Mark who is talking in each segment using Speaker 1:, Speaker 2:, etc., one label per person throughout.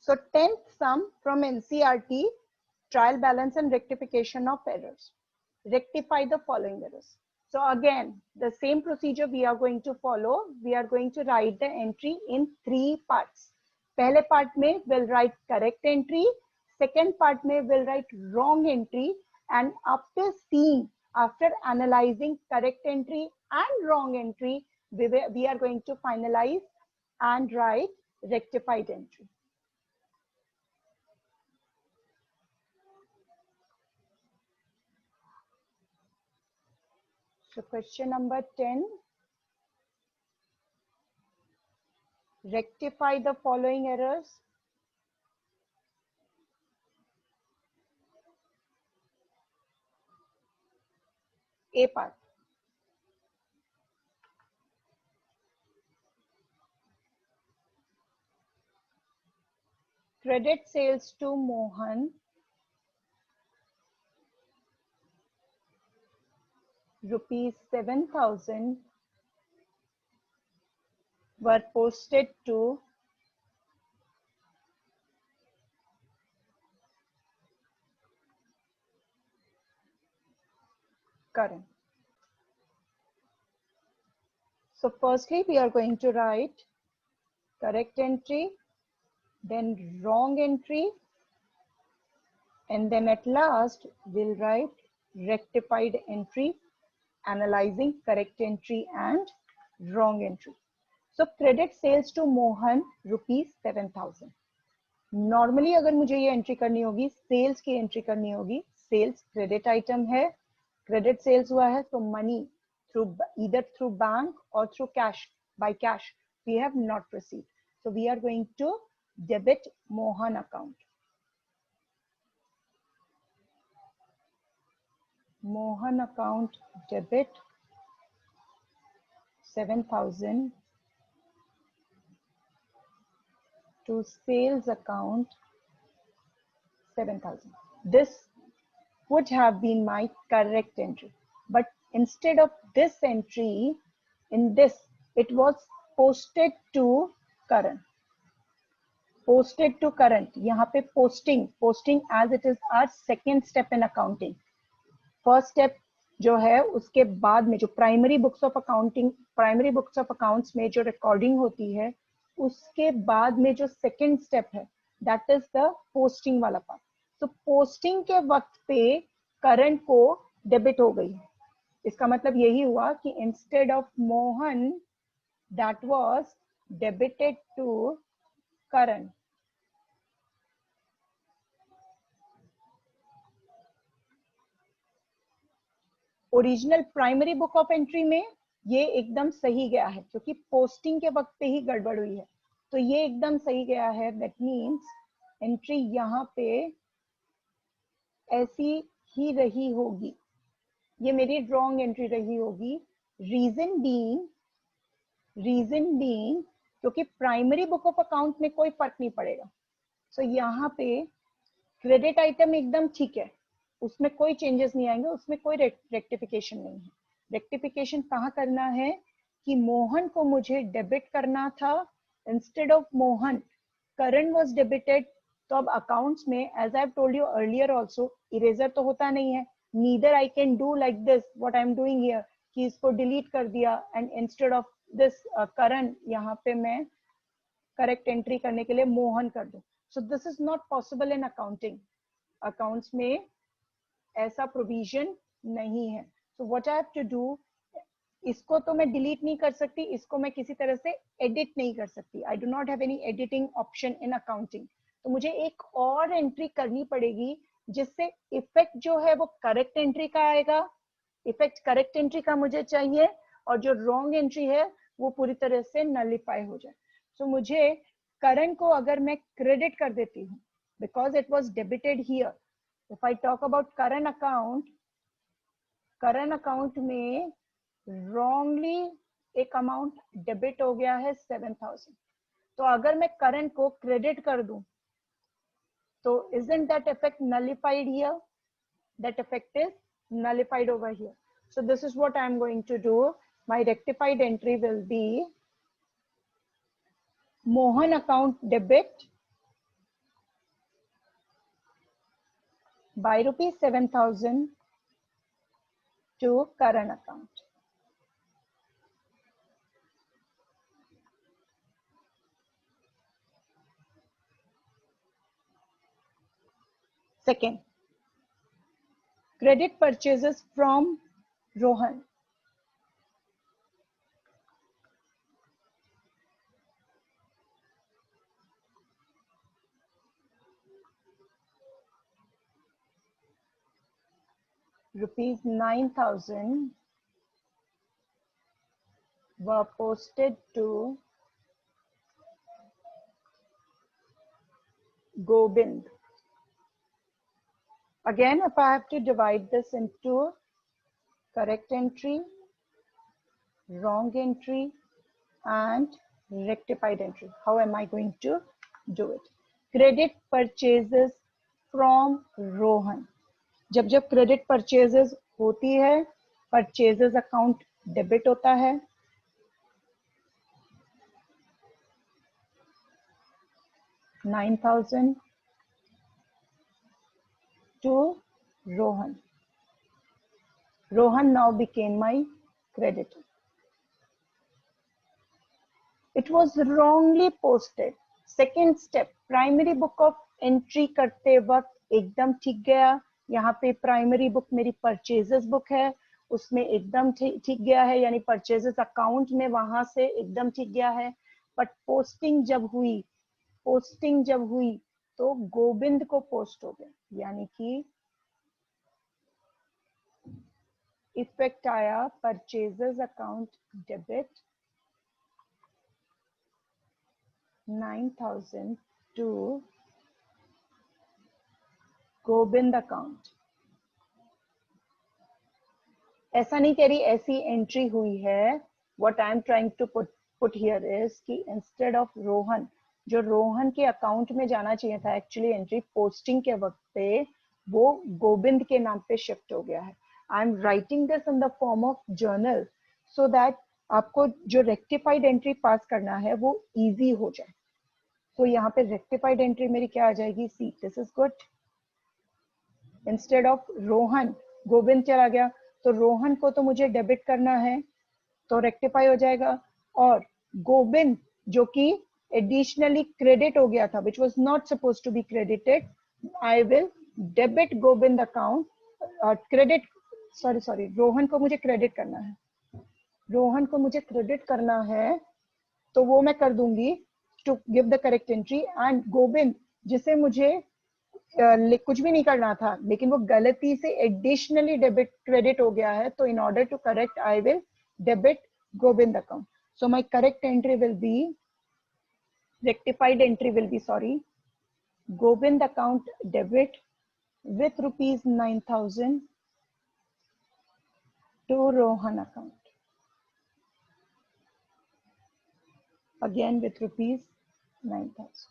Speaker 1: So 10th sum from NCERT, trial balance and rectification of errors. Rectify the following errors. So again, the same procedure we are going to follow. We are going to write the entry in 3 parts. पहले part में we'll write correct entry. Second part में we'll write wrong entry. And after analyzing correct entry and wrong entry, we are going to finalize and write rectified entry. So question number 10. Rectify the following errors. A part. Credit sales to Mohan rupees 7,000 were posted to Karan. So firstly, we are going to write correct entry, then wrong entry, and then at last we'll write rectified entry, analyzing correct entry and wrong entry. So credit sales to Mohan rupees 7,000. Normally अगर मुझे ये entry करनी होगी, sales की entry करनी होगी. Sales credit item है, credit sales हुआ है, तो money through either through bank or through cash, by cash we have not received, so we are going to debit Mohan account. Mohan account debit 7,000 to sales account 7,000. This would have been my correct entry, but instead of this entry, in this it was posted to current. Posted to current. यहाँ पे posting as it is our second step in accounting. First step जो है उसके बाद में जो primary books of accounts में जो रिकॉर्डिंग होती है, उसके बाद में जो सेकंड स्टेप है, दैट इज द पोस्टिंग वाला पार्ट. तो पोस्टिंग के वक्त पे करंट को डेबिट हो गई है. इसका मतलब यही हुआ कि instead of Mohan that was debited to current. Original primary book of entry में ये एकदम सही गया है, क्योंकि पोस्टिंग के वक्त पे ही गड़बड़ हुई है, तो ये एकदम सही गया है. दैट मीन्स एंट्री यहाँ पे ऐसी ही रही होगी, ये मेरी रॉन्ग एंट्री रही होगी. रीजन बीइंग क्योंकि प्राइमरी बुक ऑफ अकाउंट में कोई फर्क नहीं पड़ेगा. सो यहाँ पे क्रेडिट आइटम एकदम ठीक है, उसमें कोई चेंजेस नहीं आएंगे, उसमें कोई रेक्टिफिकेशन नहीं है. रेक्टिफिकेशन कहाँ करना है कि मोहन को मुझे डेबिट करना था, instead of Mohan current was debited. तो अब अकाउंट्स में as I have told you earlier also, eraser तो होता नहीं है. Neither I can do like this what I am doing here, कि इसको डिलीट कर दिया and instead of this current यहाँ पे मैं करेक्ट एंट्री करने के लिए मोहन कर दूं. So this is not possible in accounting. Accounts में ऐसा प्रोविजन नहीं है. So what I have to do, इसको तो मैं डिलीट नहीं कर सकती, इसको मैं किसी तरह से एडिट नहीं कर सकती. I do not have any editing option in accounting. तो मुझे एक और एंट्री करनी पड़ेगी जिससे इफेक्ट जो है वो करेक्ट एंट्री का आएगा. इफेक्ट करेक्ट एंट्री का मुझे चाहिए, और जो रॉन्ग एंट्री है वो पूरी तरह से नलिफाई हो जाए. सो मुझे करंट को अगर मैं क्रेडिट कर देती हूँ, because it was debited here. If I talk about current account में रॉन्गली एक अमाउंट डेबिट हो गया है 7,000. तो अगर मैं करंट को क्रेडिट कर दूं, तो isn't that effect nullified here? That effect is nullified over here. So this is what I am going to do. My rectified entry will be Mohan account debit by rupees 7,000 to current account. Second, credit purchases from Rohan. Rupees 9,000 were posted to Gobind. Again, if I have to divide this into correct entry, wrong entry, and rectified entry, how am I going to do it? Credit purchases from Rohan. जब जब credit purchases होती है, purchases account debit होता है. $9,000 to Rohan. Rohan now became my creditor. It was wrongly posted. Second step, primary book of entry करते वक्त एकदम ठीक गया. यहाँ पे प्राइमरी बुक मेरी परचेजेस बुक है, उसमें एकदम ठीक गया है, यानी परचेजेस अकाउंट में वहां से एकदम ठीक गया है. बट पोस्टिंग जब हुई तो गोविंद को पोस्ट हो गया, यानी कि इफेक्ट आया purchases account debit 9,000 to Govind account. ऐसा नहीं कह रही, ऐसी एंट्री हुई है. What I am trying to put here is कि इंस्टेड ऑफ रोहन, जो रोहन के अकाउंट में जाना चाहिए था, एक्चुअली एंट्री पोस्टिंग के वक्त पे वो गोविंद के नाम पे शिफ्ट हो गया है. I am writing this in the form of journal so that आपको जो रेक्टिफाइड एंट्री पास करना है वो इजी हो जाए. तो यहाँ पे रेक्टिफाइड एंट्री मेरी क्या आ जाएगी? See, this is good. Instead of Rohan Govind चला गया, तो रोहन को तो मुझे डेबिट करना है, तो रेक्टिफाई हो जाएगा. और गोविंद जो कि एडिशनली क्रेडिट हो गया था, which was not suppose to be credited, I will debit Govind account. Credit sorry Rohan को मुझे क्रेडिट करना है, तो वो मैं कर दूंगी to give the correct entry. And Govind जिसे मुझे कुछ भी नहीं करना था, लेकिन वो गलती से एडिशनली डेबिट क्रेडिट हो गया है, तो in order to correct I will debit Govind account. So my correct entry will be, rectified entry will be, Govind account debit with rupees 9,000 to Rohan account, again with rupees 9,000.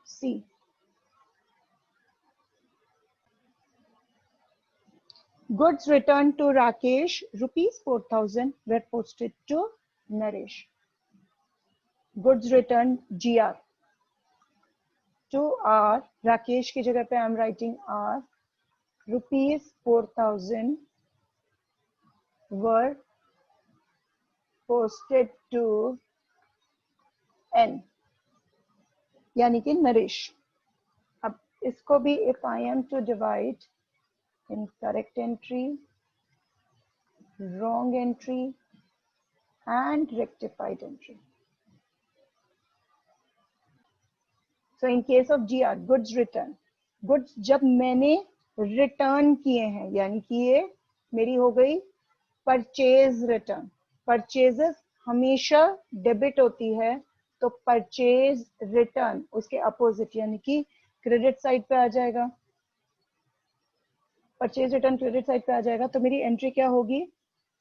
Speaker 1: C, goods returned to Rakesh, rupees 4,000 were posted to Naresh. Goods returned GR to R, Rakesh की जगह पे I am writing R, rupees 4,000 were posted to N, यानी कि नरेश. अब इसको भी if I am to divide in correct entry, wrong entry and rectified entry. So in case of GR, goods return, goods जब मैंने रिटर्न किए हैं, यानी कि ये मेरी हो गई परचेज रिटर्न. परचेजेस हमेशा डेबिट होती है, तो परचेज रिटर्न उसके अपोजिट यानी कि क्रेडिट साइड पे आ जाएगा. परचेज रिटर्न क्रेडिट साइड पे आ जाएगा, तो मेरी एंट्री क्या होगी?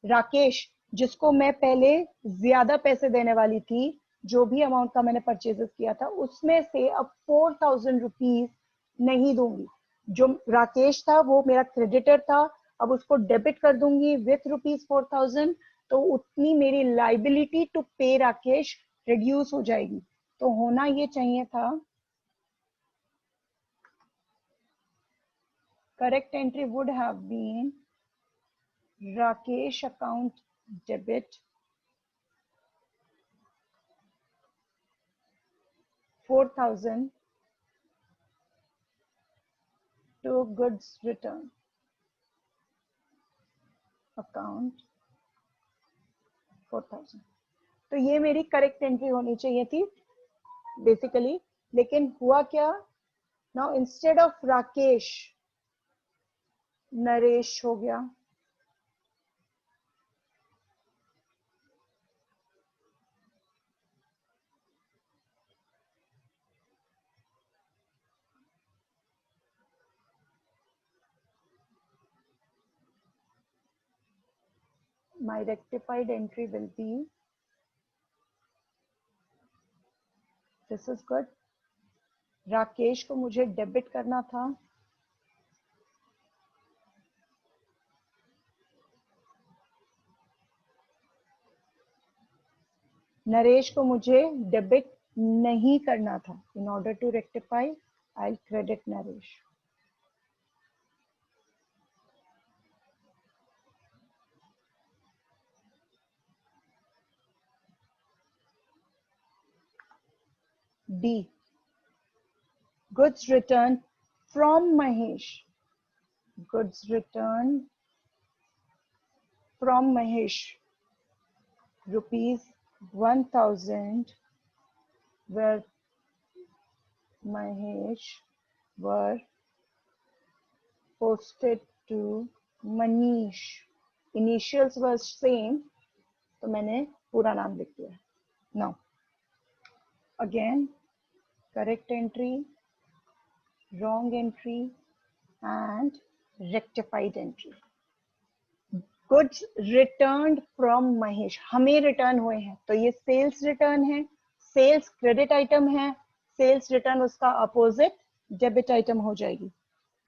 Speaker 1: राकेश जिसको मैं पहले ज्यादा पैसे देने वाली थी, जो भी अमाउंट का मैंने परचेजेस किया था, उसमें से अब 4,000 रुपीज नहीं दूंगी. जो राकेश था वो मेरा क्रेडिटर था, अब उसको डेबिट कर दूंगी विथ रुपीज 4,000, तो उतनी मेरी लाइबिलिटी टू पे राकेश रिड्यूस हो जाएगी. तो होना ये चाहिए था correct entry would have been Rakesh account debit 4,000 to goods return account 4,000। तो ये मेरी करेक्ट एंट्री होनी चाहिए थी बेसिकली, लेकिन हुआ क्या, now instead of Rakesh Naresh हो गया। My rectified entry will be, this is good, Rakesh को मुझे डेबिट करना था नरेश को मुझे डेबिट नहीं करना था। In order to rectify I credit Naresh. D, goods returned from Mahesh, goods returned from Mahesh rupees 1,000 where Mahesh were posted to Manish, initials were same तो मैंने पूरा नाम लिख दिया। Now again correct entry, wrong entry and rectified entry। goods returned from Mahesh, हमें return हुए हैं तो ये सेल्स रिटर्न है, सेल्स क्रेडिट आइटम है, सेल्स रिटर्न उसका अपोजिट डेबिट आइटम हो जाएगी।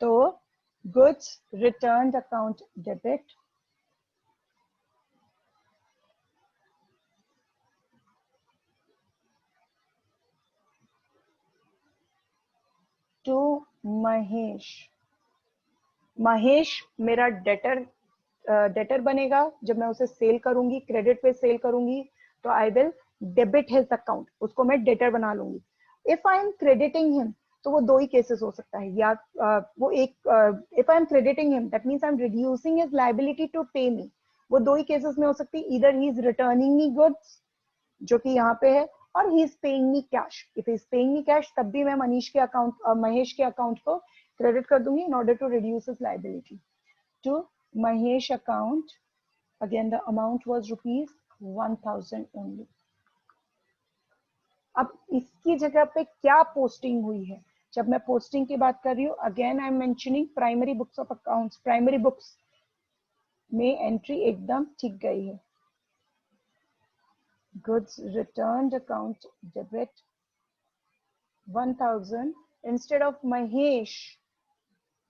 Speaker 1: तो goods returned account debit to Mahesh. Mahesh मेरा डेटर बनेगा जब मैं उसे सेल करूंगी, क्रेडिट पे सेल करूंगी तो आई विल डेबिट हिज अकाउंट, उसको मैं डेटर बना लूंगी। If I am crediting him तो वो दो ही केसेस हो सकता है, या वो एक if I am crediting him that means I am reducing his liability to pay me, वो दो ही केसेस में हो सकती है। Either he is returning me goods जो कि यहाँ पे है, और he is paying me cash. If he is paying me cash तब भी मैं मनीष के अकाउंट महेश के अकाउंट को क्रेडिट कर दूंगी in order to reduce his liability to Mahesh account। Again the amount was rupees 1,000 only। अब इसकी जगह पे क्या पोस्टिंग हुई है, जब मैं पोस्टिंग की बात कर रही हूँ again I am mentioning primary books of accounts, primary books में एंट्री एकदम ठीक गई है। goods returned account debit 1,000, instead of Mahesh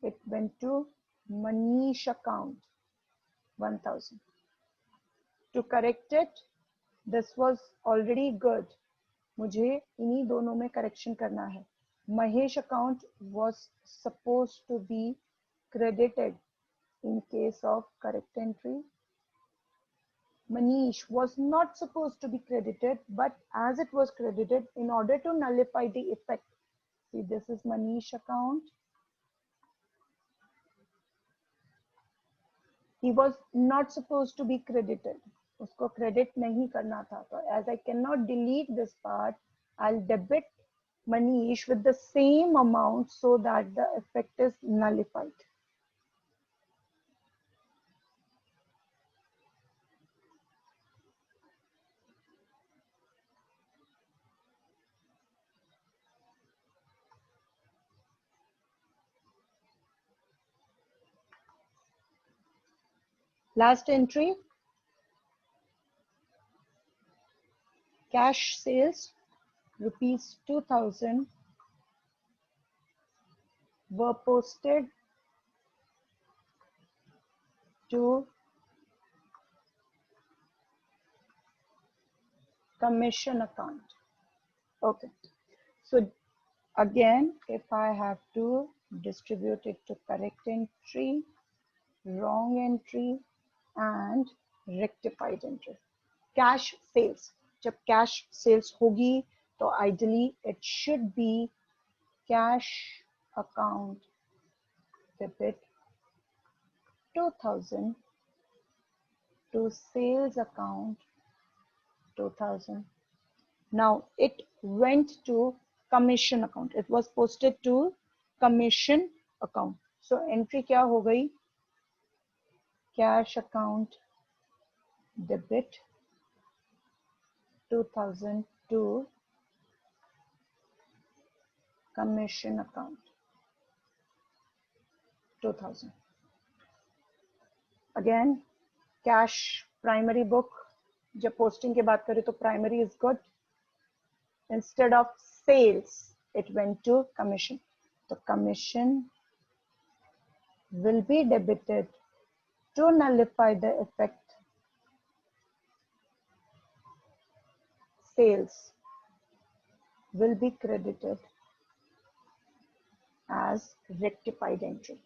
Speaker 1: it went to Manish account 1,000। to correct it, this was already good, मुझे इन्हीं दोनों में करेक्शन करना है। Mahesh account was supposed to be credited in case of correct entry। Manish was not supposed to be credited, but as it was credited, in order to nullify the effect, see this is Manish account, he was not supposed to be credited, उसको credit नहीं करना था। तो as I cannot delete this part, I'll debit Manish with the same amount so that the effect is nullified। Last entry, cash sales rupees 2,000 were posted to commission account। Okay, so again if I have to distributed to correct entry, wrong entry and rectified entry. Cash sales, जब cash sales होगी तो ideally it should be cash account debit 2000 to sales account 2000. Now it went to commission account. It was posted to commission account. So entry क्या हो गई? Cash account debit 2000 to commission account 2000. Again, cash primary book. जब posting की बात करें तो primary is good. Instead of sales, it went to commission. The commission will be debited to nullify the effect. Sales will be credited as rectified entry.